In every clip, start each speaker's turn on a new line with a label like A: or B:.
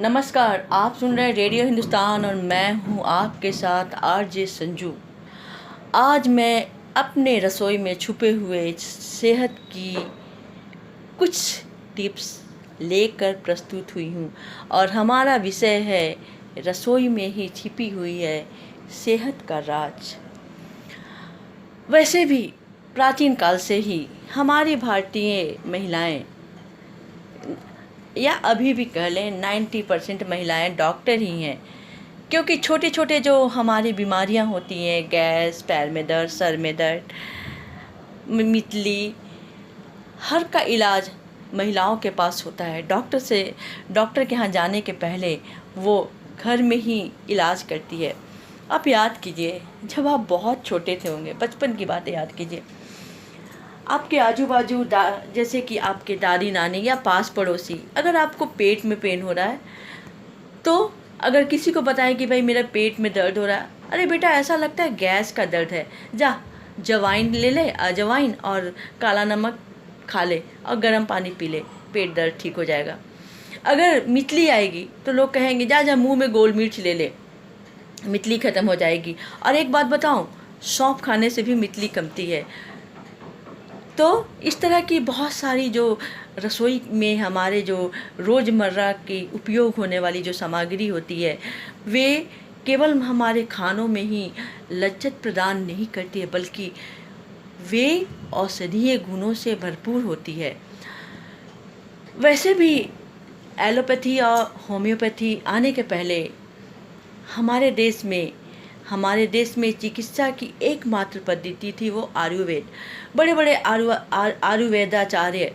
A: नमस्कार, आप सुन रहे हैं रेडियो हिंदुस्तान और मैं हूं आपके साथ आरजे संजू। आज मैं अपने रसोई में छुपे हुए सेहत की कुछ टिप्स लेकर प्रस्तुत हुई हूं और हमारा विषय है रसोई में ही छिपी हुई है सेहत का राज। वैसे भी प्राचीन काल से ही हमारी भारतीय महिलाएं या अभी भी कह लें 90% महिलाएं डॉक्टर ही हैं, क्योंकि छोटे छोटे जो हमारी बीमारियां होती हैं, गैस, पैर में दर्द, सर में दर्द, मितली, हर का इलाज महिलाओं के पास होता है। डॉक्टर के यहाँ जाने के पहले वो घर में ही इलाज करती है। आप याद कीजिए, जब आप बहुत छोटे थे होंगे, बचपन की बातें याद कीजिए, आपके आजू बाजू जैसे कि आपके दादी नानी या पास पड़ोसी, अगर आपको पेट में पेन हो रहा है तो अगर किसी को बताएं कि भाई मेरा पेट में दर्द हो रहा है, अरे बेटा ऐसा लगता है गैस का दर्द है, जा जवाइन ले ले, अजवाइन और काला नमक खा ले और गर्म पानी पी ले, पेट दर्द ठीक हो जाएगा। अगर मितली आएगी तो लोग कहेंगे जा जा मुंह में गोल मिर्च ले ले, मितली ख़त्म हो जाएगी। और एक बात बताऊं, सौंफ खाने से भी मितली कमती है। तो इस तरह की बहुत सारी जो रसोई में हमारे जो रोज़मर्रा की उपयोग होने वाली जो सामग्री होती है, वे केवल हमारे खानों में ही लज्जत प्रदान नहीं करती है, बल्कि वे औषधीय गुणों से भरपूर होती है। वैसे भी एलोपैथी और होम्योपैथी आने के पहले हमारे देश में चिकित्सा की एकमात्र पद्धति थी वो आयुर्वेद। बड़े बड़े आयुर्वेदाचार्य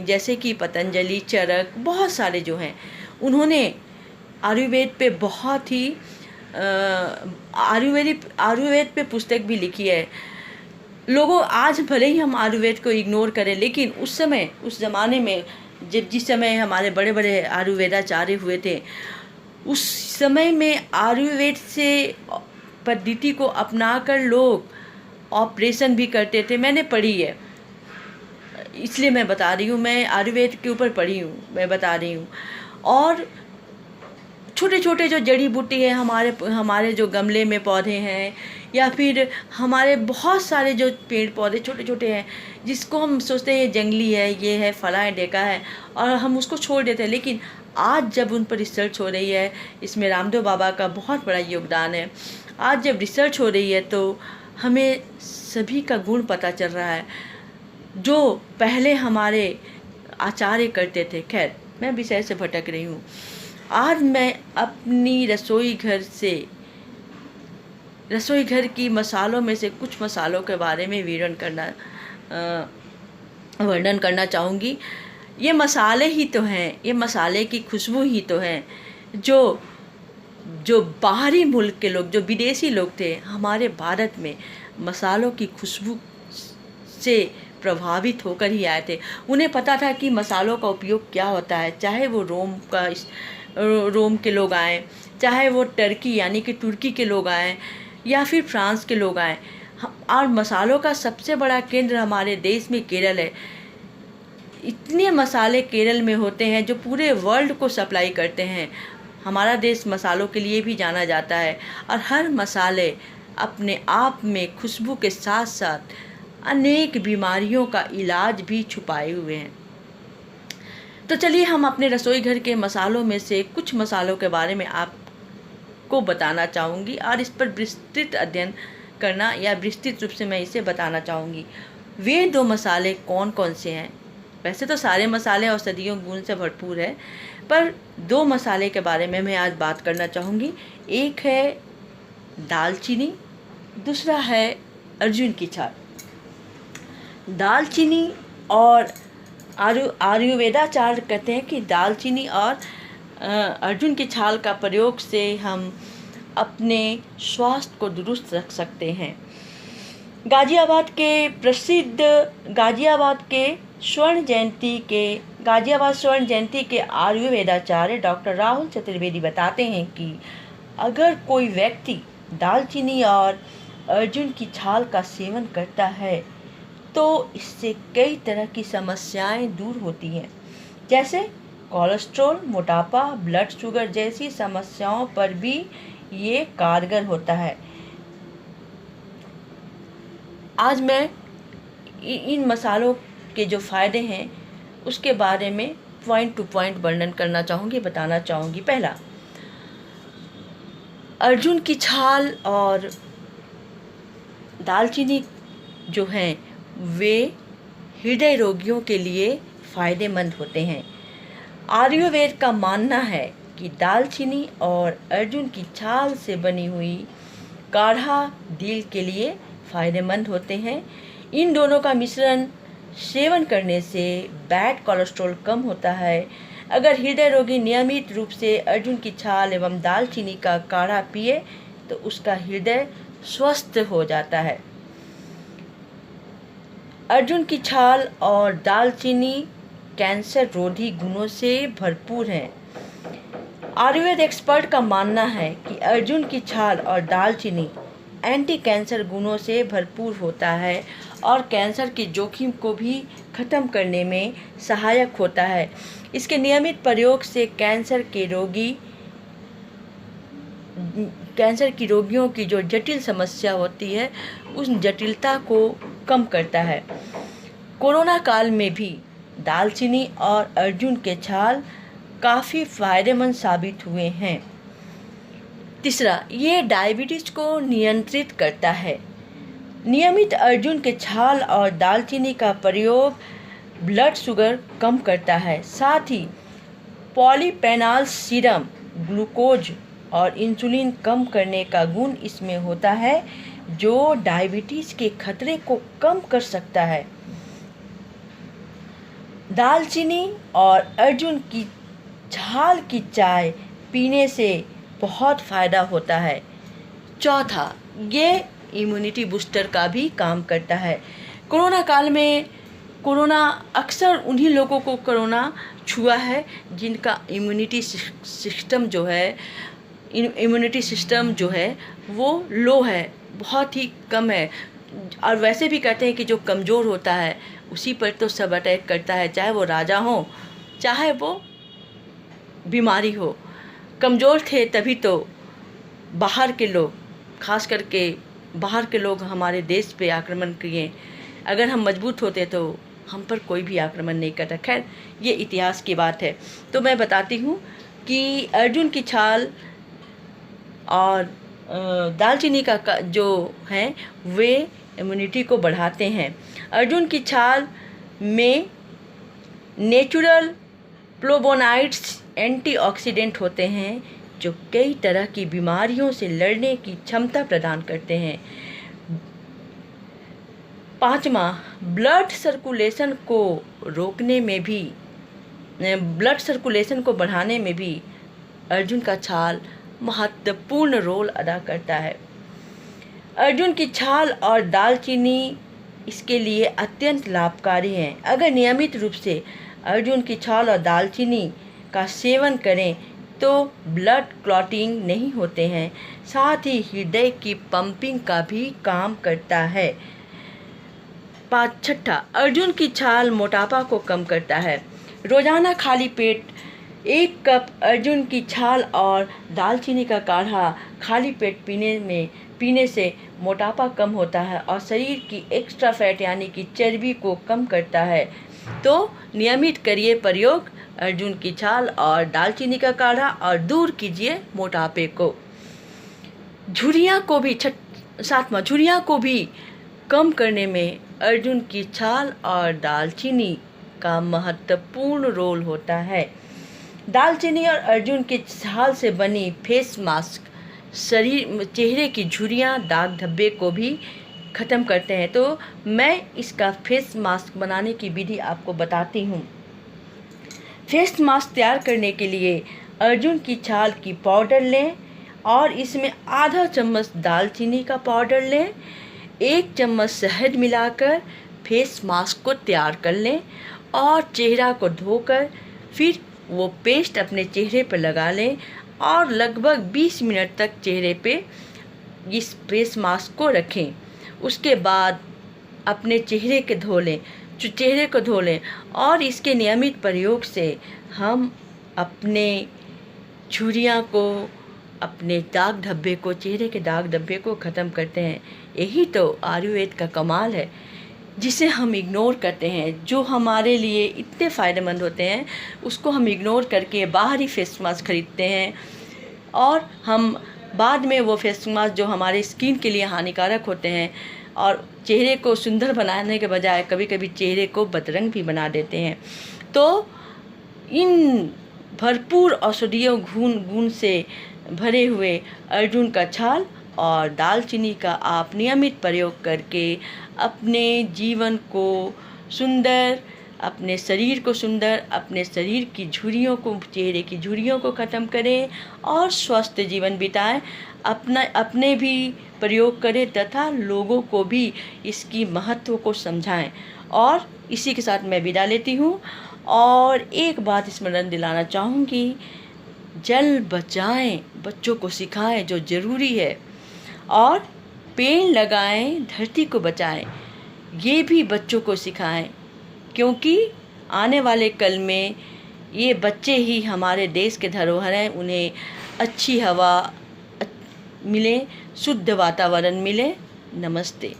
A: जैसे कि पतंजलि, चरक, बहुत सारे जो हैं, उन्होंने आयुर्वेद पे बहुत ही आयुर्वेद पे पुस्तक भी लिखी है। लोगों, आज भले ही हम आयुर्वेद को इग्नोर करें, लेकिन उस ज़माने में जिस समय हमारे बड़े बड़े आयुर्वेदाचार्य हुए थे, उस समय में आयुर्वेद से पद्धति को अपनाकर लोग ऑपरेशन भी करते थे। मैंने पढ़ी है, इसलिए मैं बता रही हूँ, मैं आयुर्वेद के ऊपर पढ़ी हूँ, मैं बता रही हूँ। और छोटे छोटे जो जड़ी बूटी है, हमारे जो गमले में पौधे हैं, या फिर हमारे बहुत सारे जो पेड़ पौधे छोटे छोटे हैं, जिसको हम सोचते हैं ये जंगली है, ये है, फला है, ढेका है, और हम उसको छोड़ देते हैं। लेकिन आज जब उन पर रिसर्च हो रही है, इसमें रामदेव बाबा का बहुत बड़ा योगदान है। आज जब रिसर्च हो रही है तो हमें सभी का गुण पता चल रहा है, जो पहले हमारे आचार्य करते थे। खैर, मैं विषय से भटक रही हूँ। आज मैं अपनी रसोई घर की मसालों में से कुछ मसालों के बारे में वर्णन करना चाहूँगी। ये मसाले ही तो हैं, ये मसाले की खुशबू ही तो हैं, जो बाहरी मुल्क के लोग, जो विदेशी लोग थे, हमारे भारत में मसालों की खुशबू से प्रभावित होकर ही आए थे। उन्हें पता था कि मसालों का उपयोग क्या होता है, चाहे वो रोम के लोग आएँ, चाहे वो टर्की यानी कि तुर्की के लोग आएँ, या फिर फ्रांस के लोग आएँ। और मसालों का सबसे बड़ा केंद्र हमारे देश में केरल है। इतने मसाले केरल में होते हैं जो पूरे वर्ल्ड को सप्लाई करते हैं। हमारा देश मसालों के लिए भी जाना जाता है, और हर मसाले अपने आप में खुशबू के साथ साथ अनेक बीमारियों का इलाज भी छुपाए हुए हैं। तो चलिए, हम अपने रसोई घर के मसालों में से कुछ मसालों के बारे में आपको बताना चाहूँगी, और इस पर विस्तृत अध्ययन करना, या विस्तृत रूप से मैं इसे बताना चाहूँगी। वे 2 मसाले कौन कौन से हैं? वैसे तो सारे मसाले औषधीय गुण से भरपूर है, पर 2 मसाले के बारे में मैं आज बात करना चाहूँगी। एक है दालचीनी, दूसरा है अर्जुन की छाल। दालचीनी और आयुर्वेदाचार्य कहते हैं कि दालचीनी और अर्जुन की छाल का प्रयोग से हम अपने स्वास्थ्य को दुरुस्त रख सकते हैं। गाजियाबाद स्वर्ण जयंती के आयुर्वेदाचार्य डॉक्टर राहुल चतुर्वेदी बताते हैं कि अगर कोई व्यक्ति दालचीनी और अर्जुन की छाल का सेवन करता है तो इससे कई तरह की समस्याएं दूर होती हैं, जैसे कोलेस्ट्रॉल, मोटापा, ब्लड शुगर जैसी समस्याओं पर भी ये कारगर होता है। आज मैं इन मसालों के जो फ़ायदे हैं उसके बारे में पॉइंट टू पॉइंट वर्णन करना चाहूँगी, बताना चाहूँगी। पहला, अर्जुन की छाल और दालचीनी जो हैं वे हृदय रोगियों के लिए फ़ायदेमंद होते हैं। आयुर्वेद का मानना है कि दालचीनी और अर्जुन की छाल से बनी हुई काढ़ा दिल के लिए फ़ायदेमंद होते हैं। इन दोनों का मिश्रण सेवन करने से बैड कोलेस्ट्रॉल कम होता है। अगर हृदय रोगी नियमित रूप से अर्जुन की छाल एवं दालचीनी का काढ़ा पिए तो उसका हृदय स्वस्थ हो जाता है। अर्जुन की छाल और दालचीनी कैंसर रोधी गुणों से भरपूर हैं। आयुर्वेद एक्सपर्ट का मानना है कि अर्जुन की छाल और दालचीनी एंटी कैंसर गुणों से भरपूर होता है और कैंसर के जोखिम को भी ख़त्म करने में सहायक होता है। इसके नियमित प्रयोग से कैंसर की रोगियों की जो जटिल समस्या होती है उस जटिलता को कम करता है। कोरोना काल में भी दालचीनी और अर्जुन के छाल काफ़ी फ़ायदेमंद साबित हुए हैं। तीसरा, ये डायबिटीज़ को नियंत्रित करता है। नियमित अर्जुन के छाल और दालचीनी का प्रयोग ब्लड शुगर कम करता है। साथ ही पॉलीपेनाल सीरम ग्लूकोज और इंसुलिन कम करने का गुण इसमें होता है जो डायबिटीज़ के खतरे को कम कर सकता है। दालचीनी और अर्जुन की छाल की चाय पीने से बहुत फ़ायदा होता है। चौथा, ये इम्यूनिटी बूस्टर का भी काम करता है। कोरोना काल में अक्सर उन्हीं लोगों को कोरोना छुआ है जिनका इम्यूनिटी सिस्टम जो है वो लो है, बहुत ही कम है। और वैसे भी कहते हैं कि जो कमज़ोर होता है उसी पर तो सब अटैक करता है, चाहे वो राजा हो चाहे वो बीमारी हो। कमज़ोर थे तभी तो बाहर के लोग, खास करके बाहर के लोग हमारे देश पे आक्रमण किए। अगर हम मजबूत होते तो हम पर कोई भी आक्रमण नहीं करता। खैर, ये इतिहास की बात है। तो मैं बताती हूँ कि अर्जुन की छाल और दालचीनी का जो हैं वे इम्यूनिटी को बढ़ाते हैं। अर्जुन की छाल में नेचुरल फ्लेवोनॉइड्स एंटीऑक्सीडेंट होते हैं जो कई तरह की बीमारियों से लड़ने की क्षमता प्रदान करते हैं। पाँचवा, ब्लड सर्कुलेशन को बढ़ाने में भी अर्जुन का छाल महत्वपूर्ण रोल अदा करता है। अर्जुन की छाल और दालचीनी इसके लिए अत्यंत लाभकारी हैं। अगर नियमित रूप से अर्जुन की छाल और दालचीनी का सेवन करें तो ब्लड क्लॉटिंग नहीं होते हैं, साथ ही हृदय की पंपिंग का भी काम करता है। छठा, अर्जुन की छाल मोटापा को कम करता है। रोजाना खाली पेट 1 कप अर्जुन की छाल और दालचीनी का काढ़ा खाली पेट पीने से मोटापा कम होता है और शरीर की एक्स्ट्रा फैट यानी कि चर्बी को कम करता है। तो नियमित करिए प्रयोग अर्जुन की छाल और दालचीनी का काढ़ा और दूर कीजिए मोटापे को। झुर्रियाँ को भी कम करने में अर्जुन की छाल और दालचीनी का महत्वपूर्ण रोल होता है। दालचीनी और अर्जुन की छाल से बनी फेस मास्क चेहरे की झुर्रियाँ, दाग धब्बे को भी ख़त्म करते हैं। तो मैं इसका फेस मास्क बनाने की विधि आपको बताती हूँ। फेस मास्क तैयार करने के लिए अर्जुन की छाल की पाउडर लें और इसमें आधा चम्मच दालचीनी का पाउडर लें, 1 चम्मच शहद मिलाकर फेस मास्क को तैयार कर लें और चेहरा को धोकर फिर वो पेस्ट अपने चेहरे पर लगा लें और लगभग 20 मिनट तक चेहरे पे इस फेस मास्क को रखें। उसके बाद अपने चेहरे के धो लें। चेहरे को धो लें। और इसके नियमित प्रयोग से हम अपने झुर्रियाँ को, अपने दाग धब्बे को, चेहरे के दाग धब्बे को ख़त्म करते हैं। यही तो आयुर्वेद का कमाल है, जिसे हम इग्नोर करते हैं। जो हमारे लिए इतने फ़ायदेमंद होते हैं उसको हम इग्नोर करके बाहरी फेस मास्क खरीदते हैं, और हम बाद में वो फेस मास्क जो हमारे स्किन के लिए हानिकारक होते हैं और चेहरे को सुंदर बनाने के बजाय कभी कभी चेहरे को बदरंग भी बना देते हैं। तो इन भरपूर औषधीय गुण से भरे हुए अर्जुन का छाल और दालचीनी का आप नियमित प्रयोग करके अपने जीवन को सुंदर, अपने शरीर को सुंदर, अपने शरीर की झुर्रियों को, चेहरे की झुर्रियों को ख़त्म करें और स्वस्थ जीवन बिताएं। अपने भी प्रयोग करें तथा लोगों को भी इसकी महत्व को समझाएं। और इसी के साथ मैं विदा लेती हूँ और एक बात स्मरण दिलाना चाहूँगी, जल बचाएं, बच्चों को सिखाएं जो ज़रूरी है, और पेड़ लगाएं, धरती को बचाएं, ये भी बच्चों को सिखाएं, क्योंकि आने वाले कल में ये बच्चे ही हमारे देश के धरोहर हैं। उन्हें अच्छी हवा मिले, शुद्ध वातावरण मिले। नमस्ते।